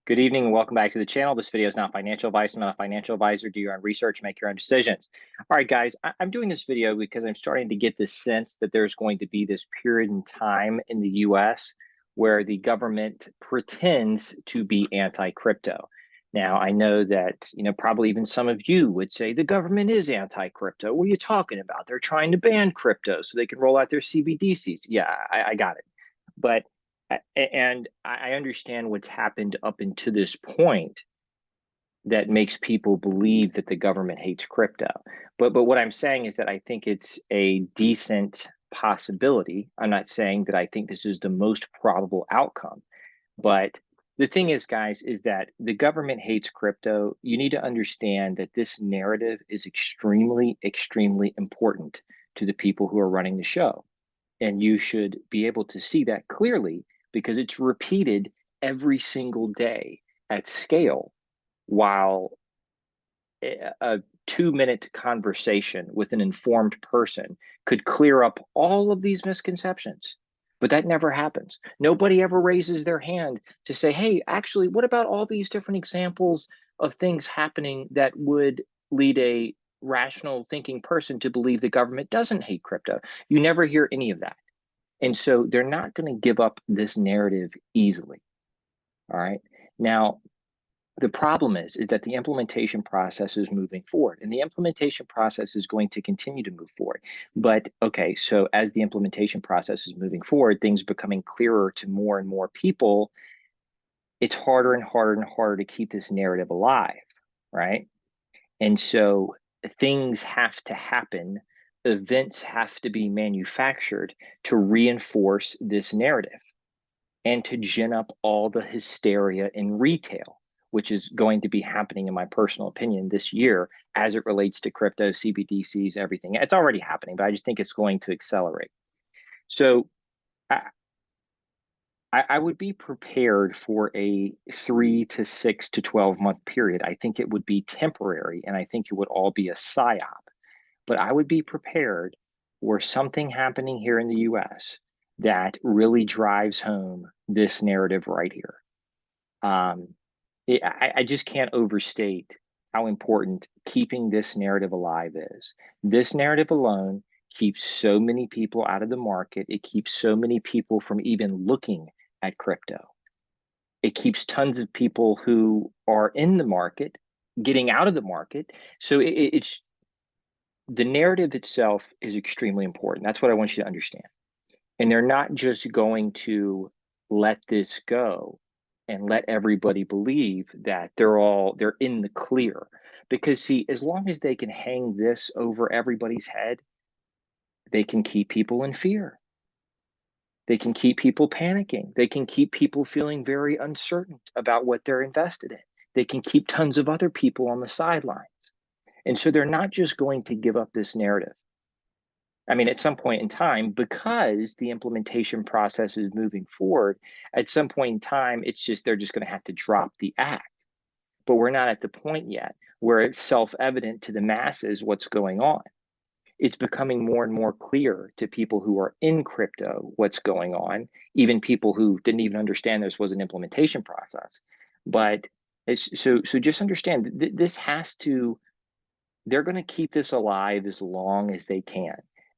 Good evening and welcome back to the channel. This video is not financial advice. I'm not a financial advisor. Do your own research, make your own decisions. All right, guys, I'm doing this video because I'm starting to get this sense that there's going to be this period in time in the US where the government pretends to be anti-crypto. Now, I know that, probably even some of you would say the government is anti-crypto. What are you talking about? They're trying to ban crypto so they can roll out their CBDCs. Yeah, I got it. But and I understand what's happened up until this point that makes people believe that the government hates crypto. But what I'm saying is that I think it's a decent possibility. I'm not saying that I think this is the most probable outcome, but the thing is, guys, is that the government hates crypto. You need to understand that this narrative is extremely, extremely important to the people who are running the show. And you should be able to see that clearly because it's repeated every single day at scale, while a 2-minute conversation with an informed person could clear up all of these misconceptions. But that never happens. Nobody ever raises their hand to say, hey, actually, what about all these different examples of things happening that would lead a rational thinking person to believe the government doesn't hate crypto? You never hear any of that. And so they're not going to give up this narrative easily. All right. Now, the problem is that the implementation process is moving forward, and the implementation process is going to continue to move forward. But okay, so as the implementation process is moving forward, things becoming clearer to more and more people, it's harder and harder and harder to keep this narrative alive, right? And so things have to happen, events have to be manufactured to reinforce this narrative and to gin up all the hysteria in retail, which is going to be happening, in my personal opinion, this year as it relates to crypto, CBDCs, everything. It's already happening, but I just think it's going to accelerate. So I would be prepared for a 3 to 6 to 12 month period. I think it would be temporary, and I think it would all be a psyop. But I would be prepared for something happening here in the US that really drives home this narrative right here. Um, I just can't overstate how important keeping this narrative alive is. This narrative alone keeps so many people out of the market. It keeps so many people from even looking at crypto. It keeps tons of people who are in the market getting out of the market. So it's the narrative itself is extremely important. That's what I want you to understand. And they're not just going to let this go and let everybody believe that they're in the clear. Because see, as long as they can hang this over everybody's head, they can keep people in fear. They can keep people panicking. They can keep people feeling very uncertain about what they're invested in. They can keep tons of other people on the sidelines. And so they're not just going to give up this narrative. I mean, at some point in time, because the implementation process is moving forward, at some point in time, it's just they're just going to have to drop the act. But we're not at the point yet where it's self-evident to the masses what's going on. It's becoming more and more clear to people who are in crypto what's going on, even people who didn't even understand this was an implementation process. But so just understand this has to, they're going to keep this alive as long as they can.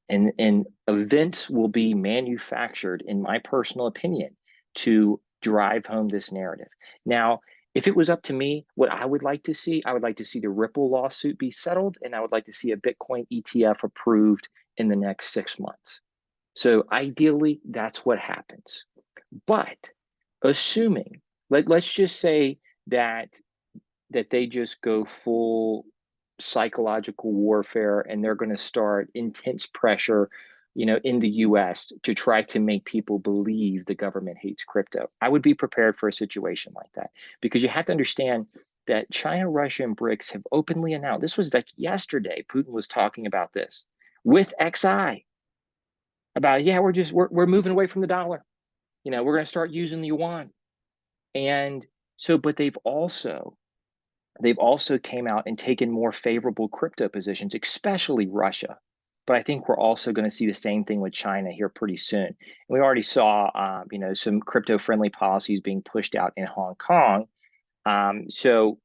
And events will be manufactured, in my personal opinion, to drive home this narrative. Now, if it was up to me, what I would like to see, I would like to see the Ripple lawsuit be settled, and I would like to see a Bitcoin ETF approved in the next 6 months. So ideally, that's what happens. But assuming, let's just say that they just go full psychological warfare and they're going to start intense pressure, in the US to try to make people believe the government hates crypto. I would be prepared for a situation like that because you have to understand that China, Russia, and BRICS have openly announced, this was like yesterday, Putin was talking about this with XI about, yeah, we're moving away from the dollar. We're going to start using the yuan. And so, but they've also came out and taken more favorable crypto positions, especially Russia. But I think we're also going to see the same thing with China here pretty soon. And we already saw, some crypto-friendly policies being pushed out in Hong Kong. So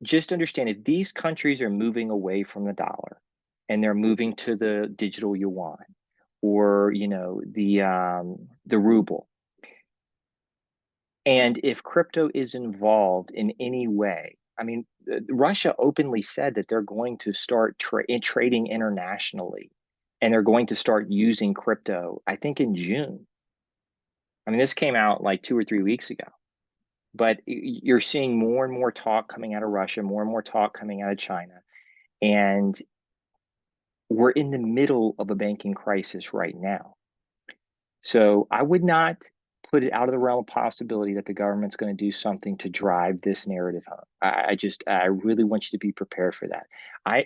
just understand, if these countries are moving away from the dollar and they're moving to the digital yuan, or the ruble, and if crypto is involved in any way, I mean, Russia openly said that they're going to start trading internationally, and they're going to start using crypto, I think in June. I mean, this came out like 2 or 3 weeks ago, but you're seeing more and more talk coming out of Russia, more and more talk coming out of China. And we're in the middle of a banking crisis right now. So I would not put it out of the realm of possibility that the government's going to do something to drive this narrative home. I really want you to be prepared for that.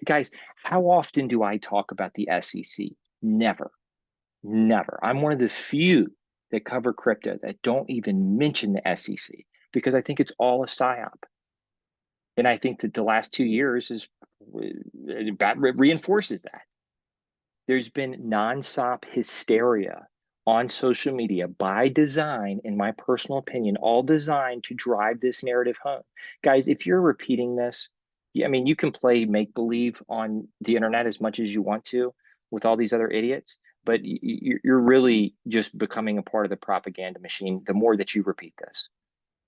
Guys, how often do I talk about the SEC? Never, never. I'm one of the few that cover crypto that don't even mention the SEC, because I think it's all a psyop. And I think that the last 2 years reinforces that. There's been nonstop hysteria on social media by design, in my personal opinion, all designed to drive this narrative home. Guys, if you're repeating this, I mean, you can play make believe on the internet as much as you want to with all these other idiots, but you're really just becoming a part of the propaganda machine the more that you repeat this.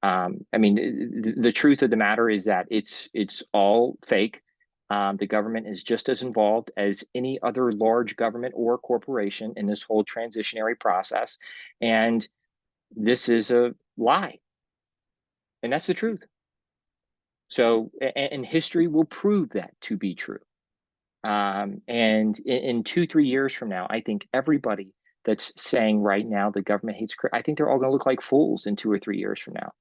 I mean, the truth of the matter is that it's all fake. The government is just as involved as any other large government or corporation in this whole transitionary process, and this is a lie, and that's the truth. So, and history will prove that to be true. And in 2, 3 years from now, I think everybody that's saying right now the government hates, I think they're all going to look like fools in 2 or 3 years from now.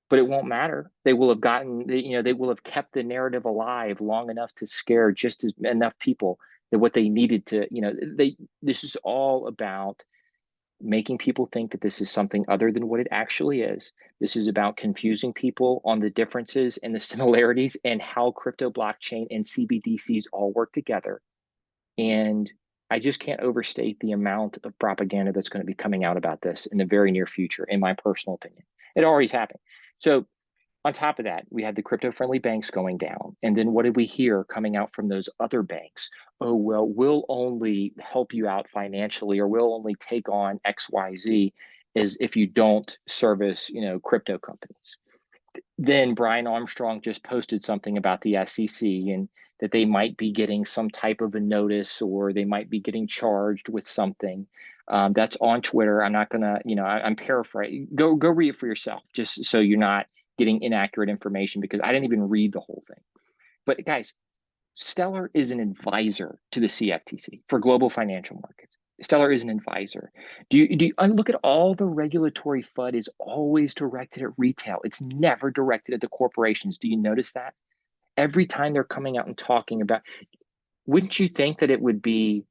But it won't matter. They will have they will have kept the narrative alive long enough to scare just as enough people that what they needed to, this is all about making people think that this is something other than what it actually is. This is about confusing people on the differences and the similarities and how crypto, blockchain, and CBDCs all work together. And I just can't overstate the amount of propaganda that's going to be coming out about this in the very near future, in my personal opinion. It already's happened. So on top of that, we had the crypto-friendly banks going down. And then what did we hear coming out from those other banks? Oh, well, we'll only help you out financially, or we'll only take on XYZ as if you don't service, crypto companies. Then Brian Armstrong just posted something about the SEC, and that they might be getting some type of a notice, or they might be getting charged with something. That's on Twitter. I'm not gonna, I'm paraphrasing. Go read it for yourself, just so you're not getting inaccurate information, because I didn't even read the whole thing. But guys, Stellar is an advisor to the CFTC for global financial markets. Stellar is an advisor. Do you look at all the regulatory FUD is always directed at retail? It's never directed at the corporations. Do you notice that? Every time they're coming out and talking about, wouldn't you think that it would be,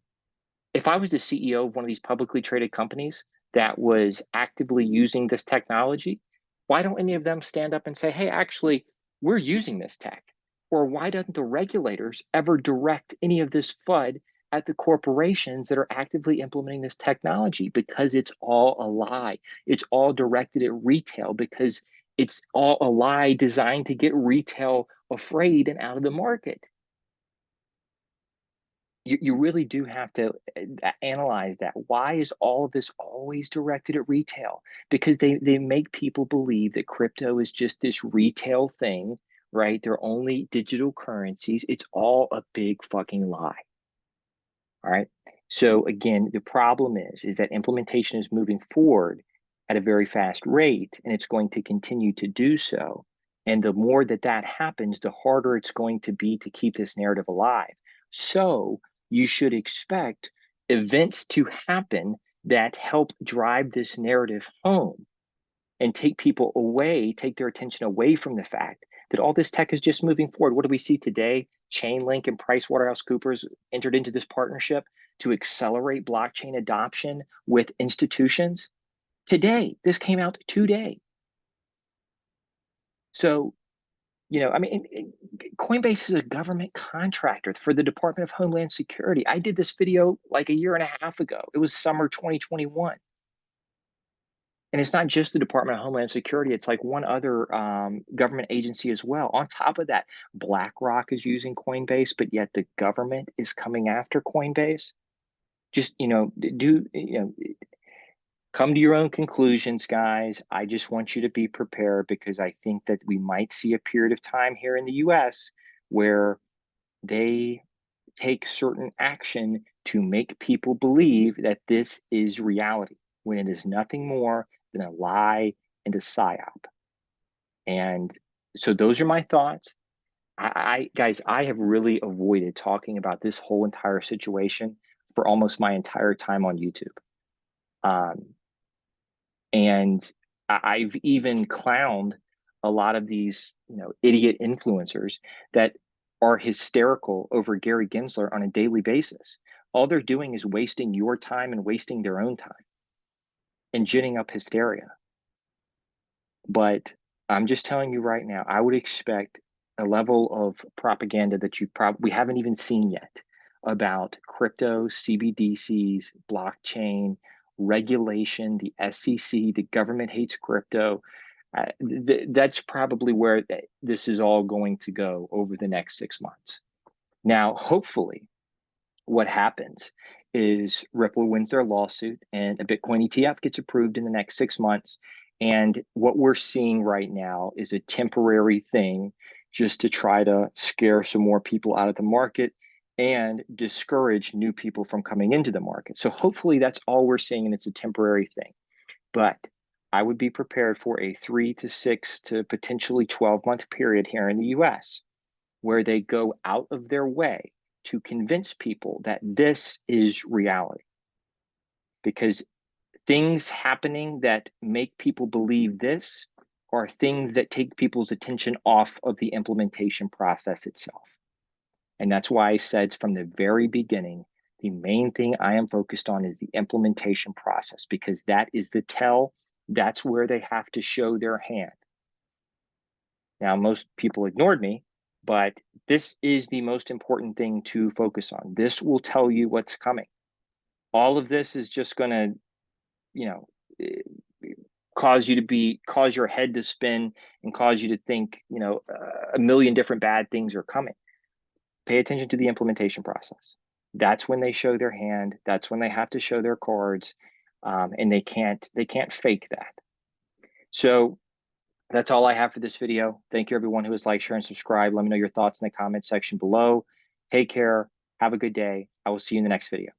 if I was the CEO of one of these publicly traded companies that was actively using this technology, why don't any of them stand up and say, hey, actually, we're using this tech? Or why doesn't the regulators ever direct any of this FUD at the corporations that are actively implementing this technology? Because it's all a lie. It's all directed at retail, because it's all a lie designed to get retail afraid and out of the market. You really do have to analyze that. Why is all of this always directed at retail? Because they make people believe that crypto is just this retail thing, right? They're only digital currencies. It's all a big fucking lie. All right. So again, the problem is that implementation is moving forward at a very fast rate, and it's going to continue to do so. And the more that that happens, the harder it's going to be to keep this narrative alive. So you should expect events to happen that help drive this narrative home and take people away, take their attention away from the fact that all this tech is just moving forward. What do we see today? Chainlink and PricewaterhouseCoopers entered into this partnership to accelerate blockchain adoption with institutions. Today, this came out today. So, I mean, Coinbase is a government contractor for the Department of Homeland Security. I did this video like a year and a half ago. It was summer 2021. And it's not just the Department of Homeland Security, it's like one other government agency as well. On top of that, BlackRock is using Coinbase, but yet the government is coming after Coinbase. Just, come to your own conclusions, guys. I just want you to be prepared because I think that we might see a period of time here in the US where they take certain action to make people believe that this is reality when it is nothing more than a lie and a psyop. And so those are my thoughts. Guys, I have really avoided talking about this whole entire situation for almost my entire time on YouTube. Um, and I've even clowned a lot of these, idiot influencers that are hysterical over Gary Gensler on a daily basis. All they're doing is wasting your time and wasting their own time and ginning up hysteria. But I'm just telling you right now, I would expect a level of propaganda that we haven't even seen yet about crypto, CBDCs, blockchain, regulation, the SEC, the government hates crypto. That's probably where this is all going to go over the next 6 months. Now, hopefully, what happens is Ripple wins their lawsuit and a Bitcoin ETF gets approved in the next 6 months. And what we're seeing right now is a temporary thing just to try to scare some more people out of the market and discourage new people from coming into the market. So hopefully that's all we're seeing and it's a temporary thing. But I would be prepared for a 3 to 6 to potentially 12-month period here in the US where they go out of their way to convince people that this is reality. Because things happening that make people believe this are things that take people's attention off of the implementation process itself. And that's why I said from the very beginning, the main thing I am focused on is the implementation process, because that is the tell. That's where they have to show their hand. Now, most people ignored me, but this is the most important thing to focus on. This will tell you what's coming. All of this is just going to, you know, cause your head to spin and cause you to think, a million different bad things are coming. Pay attention to the implementation process. That's when they show their hand. That's when they have to show their cards, and they can't fake that. So that's all I have for this video. Thank you everyone who has liked, share, and subscribed. Let me know your thoughts in the comment section below. Take care. Have a good day. I will see you in the next video.